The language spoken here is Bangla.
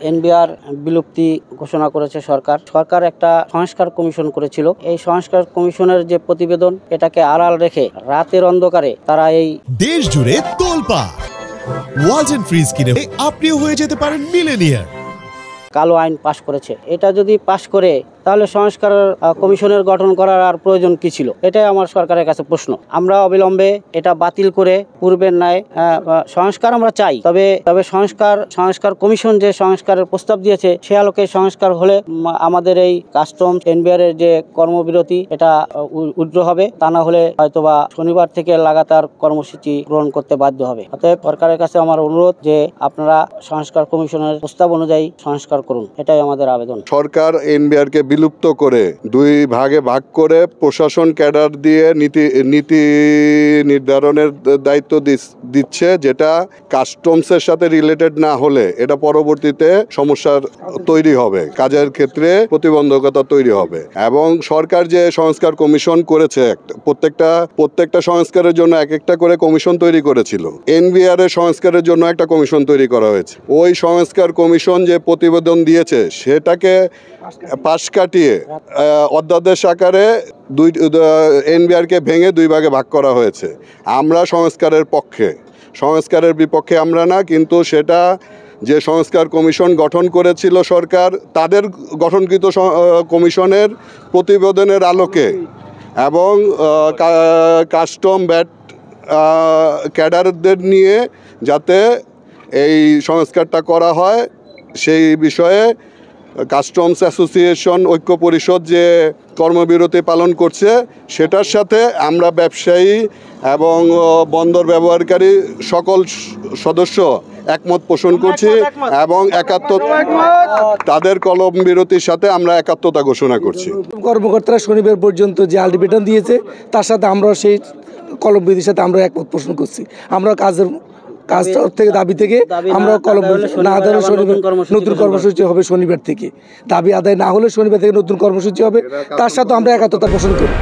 এনবিআর বিলুপ্তি ঘোষণা করেছে সরকার। সরকার একটা সংস্কার কমিশন করেছিল। এই সংস্কার কমিশনের যে প্রতিবেদন, এটাকে আড়াল রেখে রাতের অন্ধকারে তারা এই দেশ জুড়ে তোলপাড়। ওয়ালটন ফ্রিজ কিনে আপনিও হয়ে যেতে পারেন মিলেনিয়ার। কালো আইন পাশ করেছে। এটা যদি পাশ করে তাহলে সংস্কার কমিশনের গঠন করার আর প্রয়োজন কি ছিল? এটাই আমার সরকারের কাছে প্রশ্ন। আমরা অবিলম্বে এটা বাতিল করে পূর্বের ন্যায় সংস্কার আমরা চাই, তবে সংস্কার কমিশন যে সংস্কারের প্রস্তাব দিয়েছে সে আলোকে সংস্কার হলে আমাদের এই কাস্টমস এনবিআর এর যে কর্মবিরতি এটা উদ্র হবে, তা না হলে হয়তোবা শনিবার থেকে লাগাতার কর্মসূচি গ্রহণ করতে বাধ্য হবে। অতএব সরকারের কাছে আমার অনুরোধ যে আপনারা সংস্কার কমিশনের প্রস্তাব অনুযায়ী সংস্কার করুন, এটাই আমাদের আবেদন। সরকার এনবিআর কে বিলুপ্ত করে দুই ভাগে ভাগ করে প্রশাসন ক্যাডার দিয়ে নীতি নির্ধারণের দায়িত্ব দিচ্ছে, যেটা কাস্টমসের সাথে রিলেটেড না হলে এটা পরবর্তীতে সমস্যার তৈরি হবে, কাজের ক্ষেত্রে প্রতিবন্ধকতা তৈরি হবে। এবং সরকার যে সংস্কার কমিশন করেছে, প্রত্যেকটা সংস্কারের জন্য এক একটা করে কমিশন তৈরি করেছিল। এনবিআর এর সংস্কারের জন্য একটা কমিশন তৈরি করা হয়েছে। ওই সংস্কার কমিশন যে প্রতিবেদন দিয়েছে সেটাকে পাশ কাটিয়ে অধ্যাদেশ আকারে এনবিআরকে ভেঙে দুই ভাগে ভাগ করা হয়েছে। আমরা সংস্কারের বিপক্ষে আমরা না, কিন্তু সেটা যে সংস্কার কমিশন গঠন করেছিল সরকার, তাদের গঠনকৃত কমিশনের প্রতিবেদনের আলোকে এবং কাস্টম ব্যাট ক্যাডারদের নিয়ে যাতে এই সংস্কারটা করা হয় সেই বিষয়ে কাস্টমস অ্যাসোসিয়েশন ঐক্য পরিষদ যে কর্মবিরতি পালন করছে সেটার সাথে আমরা ব্যবসায়ী এবং বন্দর ব্যবহারকারী সকল সদস্য একমত পোষণ করছি এবং তাদের কর্মবিরতির সাথে আমরা একাত্মতা ঘোষণা করছি। কর্মকর্তারা শনিবার পর্যন্ত যে আলটিমেটাম দিয়েছে তার সাথে আমরা সেই কর্মবিরতির সাথে আমরা একমত পোষণ করছি। আমরা কাজ থেকে দাবি থেকে আমরা না আদায় শনিবার নতুন কর্মসূচি হবে, শনিবার থেকে দাবি আদায় না হলে শনিবার থেকে নতুন কর্মসূচি হবে, তার সাথে আমরা একাত্মতা পোষণ করি।